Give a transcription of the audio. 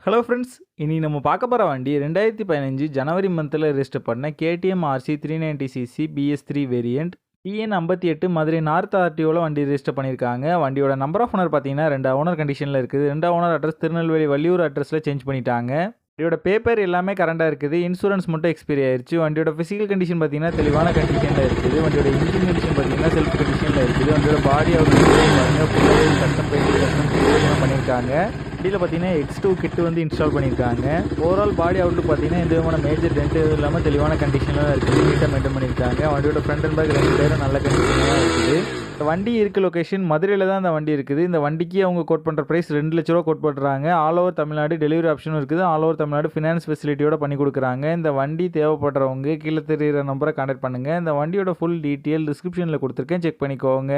Hello friends, இனி நம்ம பார்க்க போகிற வண்டி 2015 ஜனவரி மந்தில் ரெஜிஸ்டர் பண்ண KTM RC390cc BS3 variant TN 58 Madurai north ஆர்டிஓவில் வண்டி ரெஜிஸ்டர் பண்ணியிருக்காங்க. வண்டியோட நம்பர் ஆஃப் ஓனர் பார்த்தீங்கன்னா 2 ஓனர் கண்டிஷனில் இருக்குது. 2 ஓனர் அட்ரஸ் திருநெல்வேலி வள்ளியூர் அட்ரஸில் சேஞ்ச் பண்ணிட்டாங்க. வண்டியோட பேப்பர் எல்லாமே கரண்டாக இருக்குது. இன்சூரன்ஸ் மட்டும் எக்ஸ்பைரி ஆயிடுச்சு. வண்டியோட ஃபிசிக்கல் கண்டிஷன் பார்த்தீங்கன்னா தெளிவான கண்டிஷனில் இருக்குது. வண்டியோட இன்ஜின் கண்டிஷன் பார்த்தீங்கன்னா செல்ஃப் கண்டிஷனில் இருக்குது. வண்டியோட பாடி அவுட் கஸ்டம் பெயிண்ட் கஸ்டம் பண்ணியிருக்காங்க. வண்டியில் பார்த்தீங்கன்னா X2 கிட்டு வந்து இன்ஸ்டால் பண்ணியிருக்காங்க. ஓவரால் பாடி அவுட்லுக் பார்த்தீங்கன்னா எந்த விதமான மேஜர் டென்ட் இல்லாமல் தெளிவான கண்டிஷனில் தான் இருக்குது. நீட்டாக மெயின்டைன் பண்ணியிருக்காங்க. வண்டியோட ஃப்ரண்ட் அண்ட் பேக் 2 டயரும் நல்ல கண்டிஷனாக தான் இருக்குது. இந்த வண்டி இருக்க லொக்கேஷன் மதுரையில் தான் இந்த வண்டி இருக்குது. இந்த வண்டிக்கு அவங்க கோட் பண்ணுற ப்ரைஸ் 2 லட்ச ரூபா கோட் பண்ணுறாங்க. ஆல் ஓவர் தமிழ்நாடு டெலிவரி ஆப்ஷனும் இருக்குது. ஆல் ஓவர் தமிழ்நாடு ஃபினான்ஸ் ஃபெசிலிட்டியோட பண்ணி கொடுக்குறாங்க. இந்த வண்டி தேவைப்படுறவங்க கீழே தெரிகிற நம்பரை கான்டாக்ட் பண்ணுங்கள். இந்த வண்டியோட ஃபுல் டீட்டெயில் டிஸ்கிரிப்ஷனில் கொடுத்துருக்கேன், செக் பண்ணிக்கோங்க.